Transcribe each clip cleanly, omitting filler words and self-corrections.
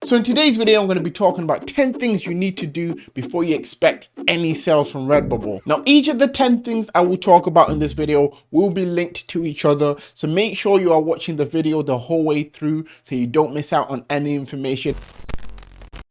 So in today's video, I'm going to be talking about 10 things you need to do before you expect any sales from Redbubble. Now, each of the 10 things I will talk about in this video will be linked to each other. So make sure you are watching the video the whole way through so you don't miss out on any information.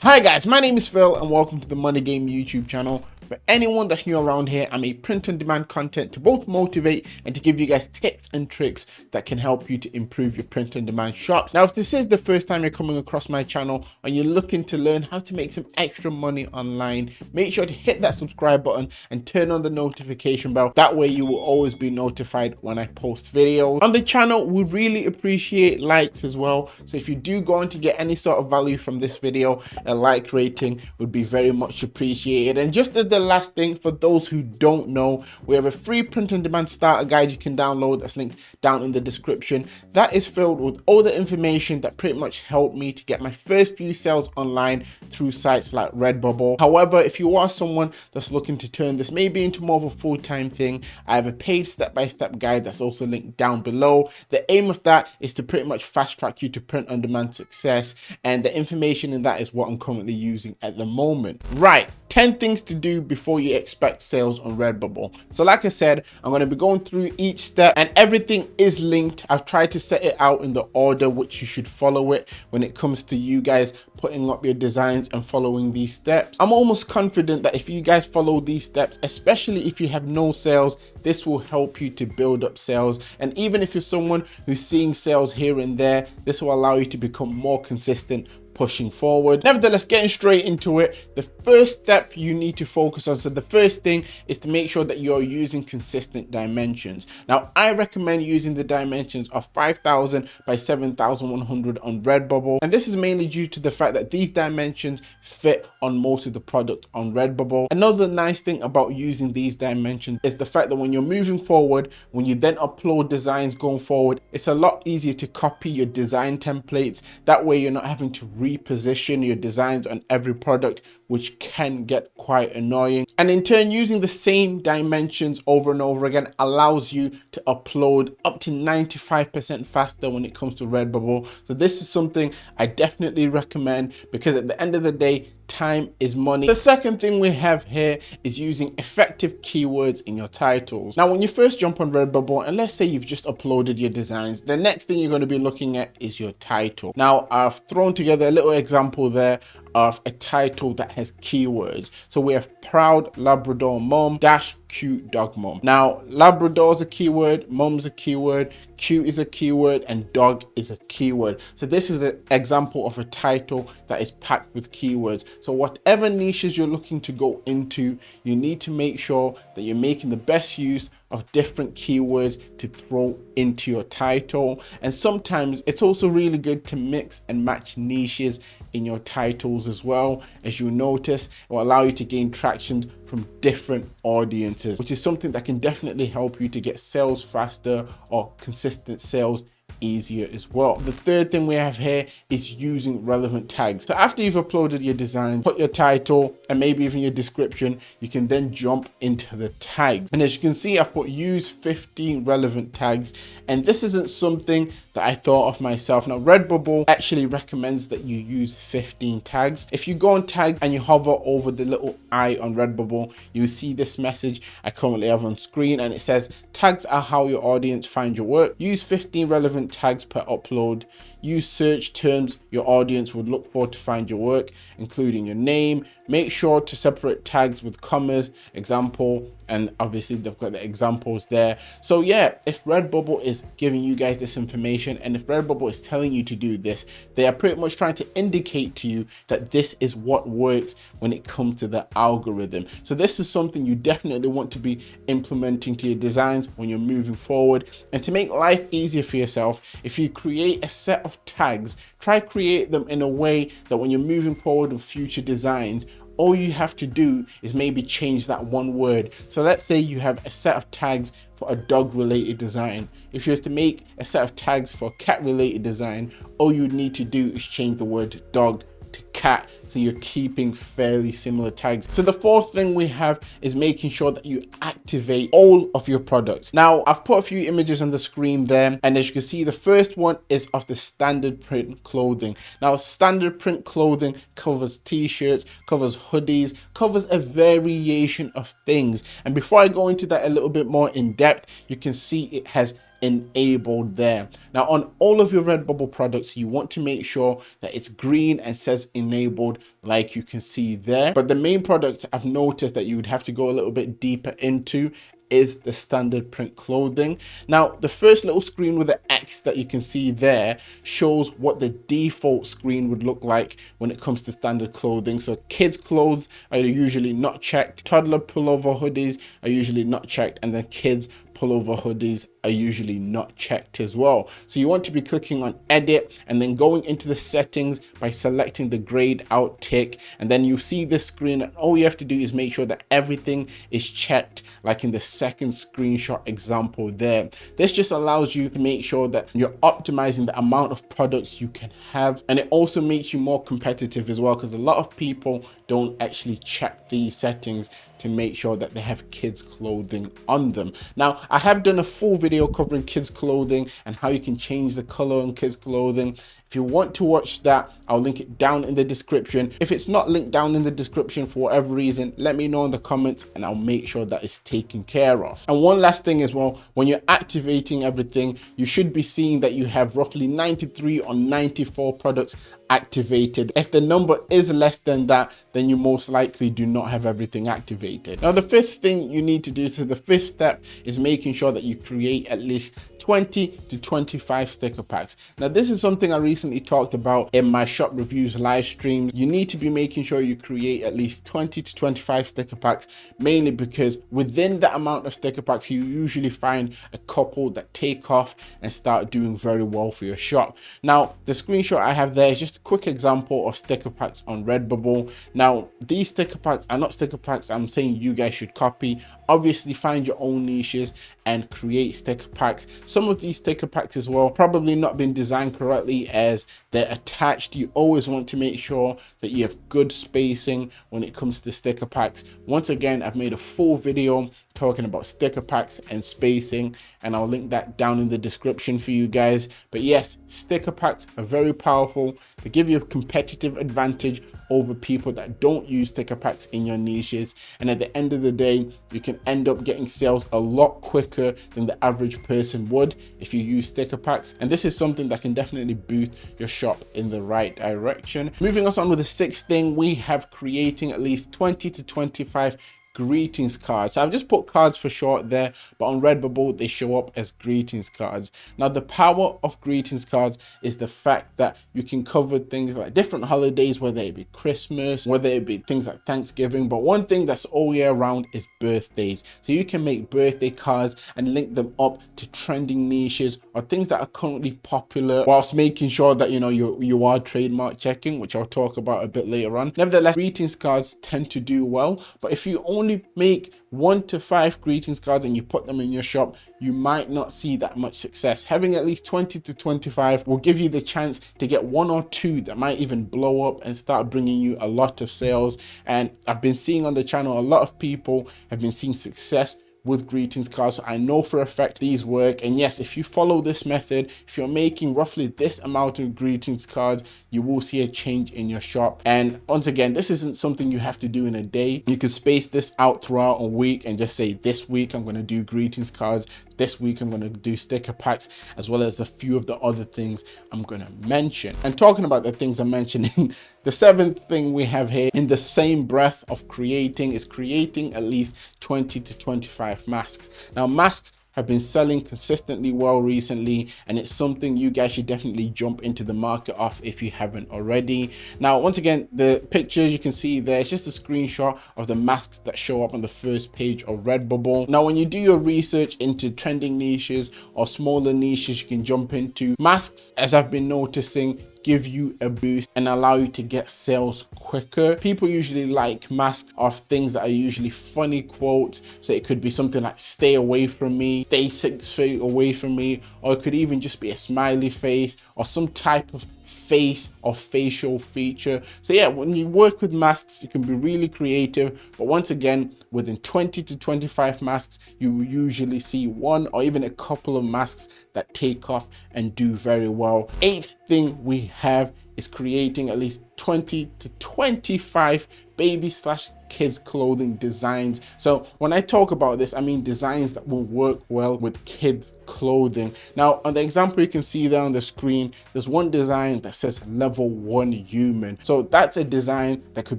Hi guys, my name is Phil and welcome to the Money Game YouTube channel. For anyone that's new around here, I make print-on-demand content to both motivate and to give you guys tips and tricks that can help you to improve your print-on-demand shops. Now, if this is the first time you're coming across my channel and you're looking to learn how to make some extra money online, make sure to hit that subscribe button and turn on the notification bell. That way you will always be notified when I post videos. On the channel, we really appreciate likes as well. So if you do go on to get any sort of value from this video, a like rating would be very much appreciated. And just as the last thing, for those who don't know, we have a free print-on-demand starter guide you can download that's linked down in the description. That is filled with all the information that pretty much helped me to get my first few sales online through sites like Redbubble. However, if you are someone that's looking to turn this maybe into more of a full-time thing, I have a paid step-by-step guide that's also linked down below. The aim of that is to pretty much fast track you to print-on-demand success, and the information in that is what I'm currently using at the moment. Right, 10 things to do before you expect sales on Redbubble. So like I said, I'm going to be going through each step and everything is linked. I've tried to set it out in the order which you should follow it when it comes to you guys putting up your designs and following these steps. I'm almost confident that if you guys follow these steps, especially if you have no sales, this will help you to build up sales. And even if you're someone who's seeing sales here and there, this will allow you to become more consistent pushing forward. Nevertheless, getting straight into it, the first step you need to focus on, so the first thing is to make sure that you're using consistent dimensions. Now, I recommend using the dimensions of 5,000 by 7,100 on Redbubble, and this is mainly due to the fact that these dimensions fit on most of the product on Redbubble. Another nice thing about using these dimensions is the fact that when you're moving forward, when you then upload designs going forward, it's a lot easier to copy your design templates. That way you're not having to reposition your designs on every product, which can get quite annoying. And in turn, using the same dimensions over and over again allows you to upload up to 95% faster when it comes to Redbubble. So this is something I definitely recommend, because at the end of the day, time is money. The second thing we have here is using effective keywords in your titles. Now, when you first jump on Redbubble, and let's say you've just uploaded your designs, the next thing you're going to be looking at is your title. Now, I've thrown together a little example there of a title that has keywords. So we have proud Labrador mom dash cute dog mom. Now, Labrador is a keyword, mom's a keyword, cute is a keyword, and dog is a keyword. So this is an example of a title that is packed with keywords. So whatever niches you're looking to go into, you need to make sure that you're making the best use of different keywords to throw into your title. And sometimes it's also really good to mix and match niches in your titles as well. As you notice, it will allow you to gain traction from different audiences, which is something that can definitely help you to get sales faster or consistent sales easier as well. The third thing we have here is using relevant tags. So after you've uploaded your design, put your title and maybe even your description, you can then jump into the tags. And as you can see, I've put use 15 relevant tags, and this isn't something that I thought of myself. Now, Redbubble actually recommends that you use 15 tags. If you go on tags and you hover over the little eye on Redbubble, you see this message I currently have on screen, and it says tags are how your audience find your work. Use 15 relevant tags per upload. Use search terms your audience would look for to find your work, including your name. Make sure to separate tags with commas, example, and obviously they've got the examples there. So yeah, if Redbubble is giving you guys this information, and if Redbubble is telling you to do this, they are pretty much trying to indicate to you that this is what works when it comes to the algorithm. So this is something you definitely want to be implementing to your designs when you're moving forward. And to make life easier for yourself, if you create a set of tags, try create them in a way that when you're moving forward with future designs, all you have to do is maybe change that one word. So let's say you have a set of tags for a dog related design. If you was to make a set of tags for a cat related design, all you need to do is change the word dog to cat. cat, so you're keeping fairly similar tags. So the fourth thing we have is making sure that you activate all of your products. Now, I've put a few images on the screen there, and as you can see, the first one is of the standard print clothing. Now, standard print clothing covers t-shirts, covers hoodies, covers a variation of things. And before I go into that a little bit more in depth, you can see it has enabled there. Now, on all of your Redbubble products, you want to make sure that it's green and says enabled, like you can see there. But the main product I've noticed that you would have to go a little bit deeper into is the standard print clothing. Now, the first little screen with the X that you can see there shows what the default screen would look like when it comes to standard clothing. So kids clothes are usually not checked, toddler pullover hoodies are usually not checked, and then kids pullover hoodies are usually not checked as well. So you want to be clicking on edit and then going into the settings by selecting the grayed out tick, and then you see this screen, and all you have to do is make sure that everything is checked, like in the second screenshot example there. This just allows you to make sure that you're optimizing the amount of products you can have, and it also makes you more competitive as well, because a lot of people don't actually check these settings to make sure that they have kids clothing on them. Now, I have done a full video covering kids clothing and how you can change the color on kids clothing. If you want to watch that, I'll link it down in the description. If it's not linked down in the description for whatever reason, let me know in the comments and I'll make sure that it's taken care of. And one last thing as well, when you're activating everything, you should be seeing that you have roughly 93 or 94 products activated. If the number is less than that, then you most likely do not have everything activated. Now, the fifth thing you need to do, so the fifth step is making sure that you create at least 20 to 25 sticker packs. Now, this is something I recently talked about in my shop reviews live streams. You need to be making sure you create at least 20 to 25 sticker packs, mainly because within that amount of sticker packs, you usually find a couple that take off and start doing very well for your shop. Now, the screenshot I have there is just a quick example of sticker packs on Redbubble. Now, these sticker packs are not sticker packs I'm saying you guys should copy. Obviously, find your own niches and create sticker packs. Some of these sticker packs as well probably not been designed correctly as they're attached. You always want to make sure that you have good spacing when it comes to sticker packs. Once again, I've made a full video talking about sticker packs and spacing, and I'll link that down in the description for you guys. But yes, sticker packs are very powerful. They give you a competitive advantage over people that don't use sticker packs in your niches, and at the end of the day, you can end up getting sales a lot quicker than the average person would if you use sticker packs. And this is something that can definitely boost your shop in the right direction. Moving us on with the sixth thing, we have creating at least 20 to 25 greetings cards. So I've just put cards for short there, but on Redbubble they show up as greetings cards. Now, the power of greetings cards is the fact that you can cover things like different holidays, whether it be Christmas, whether it be things like Thanksgiving, but one thing that's all year round is birthdays. So you can make birthday cards and link them up to trending niches or things that are currently popular, whilst making sure that you are trademark checking, which I'll talk about a bit later on. Nevertheless, greetings cards tend to do well, but if you only make 1 to 5 greetings cards and you put them in your shop, you might not see that much success. Having at least 20 to 25 will give you the chance to get 1 or 2 that might even blow up and start bringing you a lot of sales. And I've been seeing on the channel, a lot of people have been seeing success with greetings cards, so I know for a fact these work. And yes, if you follow this method, if you're making roughly this amount of greetings cards, you will see a change in your shop. And once again, this isn't something you have to do in a day. You can space this out throughout a week and just say, this week I'm going to do greetings cards, this week I'm going to do sticker packs, as well as a few of the other things I'm going to mention. And talking about the things I'm mentioning, the seventh thing we have here in the same breath of creating is creating at least 20 to 25 masks. Now, masks have been selling consistently well recently, and it's something you guys should definitely jump into the market of if you haven't already. Now, once again, the picture you can see there, it's just a screenshot of the masks that show up on the first page of Redbubble. Now, when you do your research into trending niches or smaller niches you can jump into, masks, as I've been noticing, give you a boost and allow you to get sales quicker. People usually like masks of things that are usually funny quotes. So it could be something like "stay away from me," "stay 6 feet away from me," or it could even just be a smiley face or some type of face or facial feature. So yeah, when you work with masks, you can be really creative, but once again, within 20 to 25 masks, you will usually see one or even a couple of masks that take off and do very well. Eighth thing we have is creating at least 20 to 25 baby/kids clothing designs. So when I talk about this, I mean designs that will work well with kids clothing. Now on the example you can see there on the screen, there's one design that says level 1 human. So that's a design that could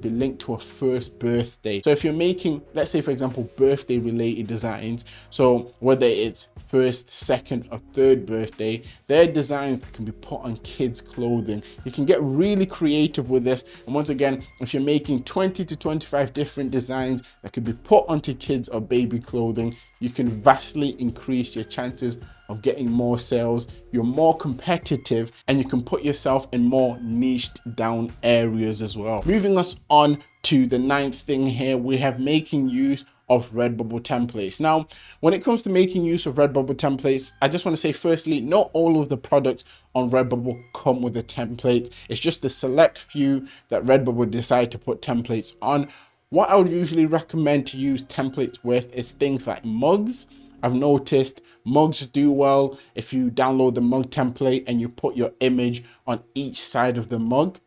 be linked to a first birthday. So if you're making, let's say for example, birthday related designs, so whether it's first, second or third birthday, they're designs that can be put on kids clothing. You can get really creative with this, and once again, if you're making 20 to 25 different designs that could be put onto kids or baby clothing, you can vastly increase your chances of getting more sales. You're more competitive and you can put yourself in more niched down areas as well. Moving us on to the ninth thing here, we have making use of Redbubble templates. Now, when it comes to making use of Redbubble templates, I just want to say firstly, not all of the products on Redbubble come with a template. It's just the select few that Redbubble decide to put templates on. What I would usually recommend to use templates with is things like mugs. I've noticed mugs do well if you download the mug template and you put your image on each side of the mug.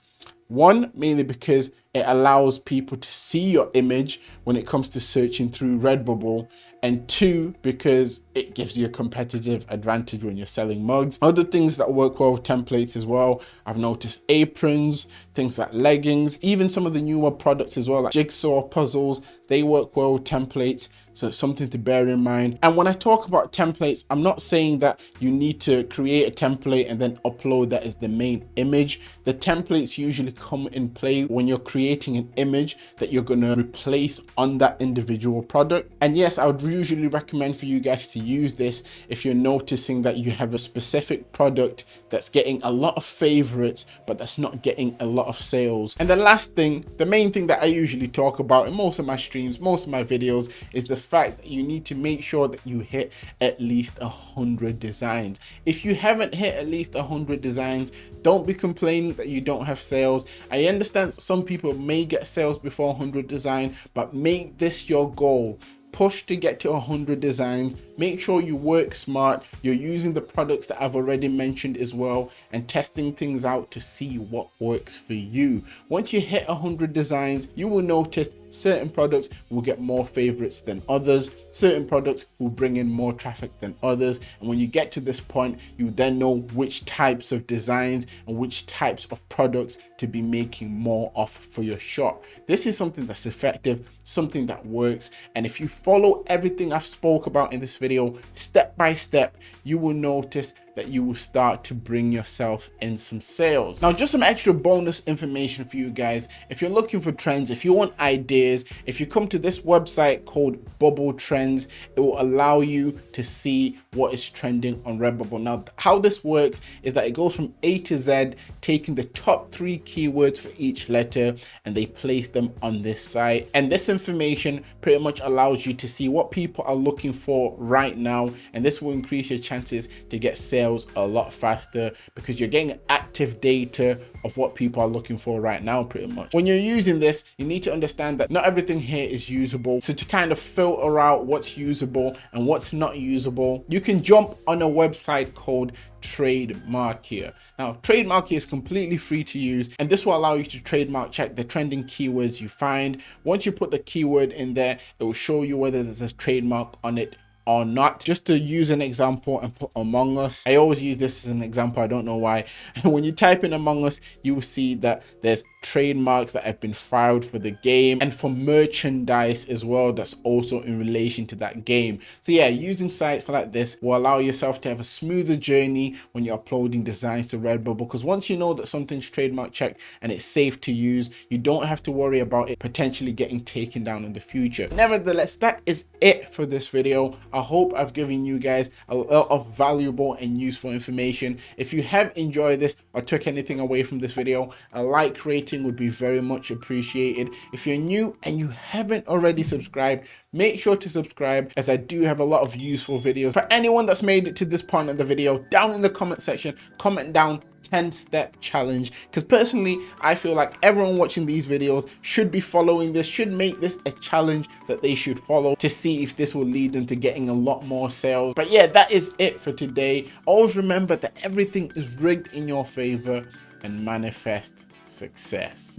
One, mainly because it allows people to see your image when it comes to searching through Redbubble, and two, because it gives you a competitive advantage when you're selling mugs. Other things that work well with templates as well, I've noticed aprons, things like leggings, even some of the newer products as well, like jigsaw puzzles, they work well with templates. So it's something to bear in mind. And when I talk about templates, I'm not saying that you need to create a template and then upload that as the main image. The templates usually come in play when you're creating an image that you're going to replace on that individual product. And yes, I would usually recommend for you guys to use this if you're noticing that you have a specific product that's getting a lot of favorites, but that's not getting a lot of sales. And the last thing, the main thing that I usually talk about in most of my streams, most of my videos, is the fact that you need to make sure that you hit at least 100 designs. If you haven't hit at least 100 designs, don't be complaining that you don't have sales. I understand some people may get sales before 100 design, but make this your goal. Push to get to 100 designs. Make sure you work smart. You're using the products that I've already mentioned as well and testing things out to see what works for you. Once you hit 100 designs, you will notice certain products will get more favorites than others. Certain products will bring in more traffic than others. And when you get to this point, you then know which types of designs and which types of products to be making more of for your shop. This is something that's effective, something that works. And if you follow everything I've spoke about in this video, step by step, you will notice that you will start to bring yourself in some sales. Now, just some extra bonus information for you guys. If you're looking for trends, if you want ideas, if you come to this website called Bubble Trends, it will allow you to see what is trending on Redbubble. Now, how this works is that it goes from A to Z, taking the top 3 keywords for each letter, and they place them on this site. And this information pretty much allows you to see what people are looking for right now, and this will increase your chances to get sales a lot faster because you're getting active data of what people are looking for right now pretty much. When you're using this, you need to understand that not everything here is usable. So to kind of filter out what's usable and what's not usable, you can jump on a website called Trademark here. Now, Trademark here is completely free to use, and this will allow you to trademark check the trending keywords you find. Once you put the keyword in there, it will show you whether there's a trademark on it or not. Just to use an example and put Among Us, I always use this as an example, I don't know why. When you type in Among Us, you will see that there's trademarks that have been filed for the game and for merchandise as well that's also in relation to that game. So yeah, using sites like this will allow yourself to have a smoother journey when you're uploading designs to Redbubble, because once you know that something's trademark checked and it's safe to use, you don't have to worry about it potentially getting taken down in the future. Nevertheless, that is it for this video. I hope I've given you guys a lot of valuable and useful information. If you have enjoyed this or took anything away from this video, a like rating would be very much appreciated. If you're new and you haven't already subscribed, make sure to subscribe, as I do have a lot of useful videos. For anyone that's made it to this point of the video, down in the comment section, comment down 10-step challenge, because personally I feel like everyone watching these videos should be following this, should make this a challenge that they should follow to see if this will lead them to getting a lot more sales. But yeah, that is it for today. Always remember that everything is rigged in your favor and manifest success.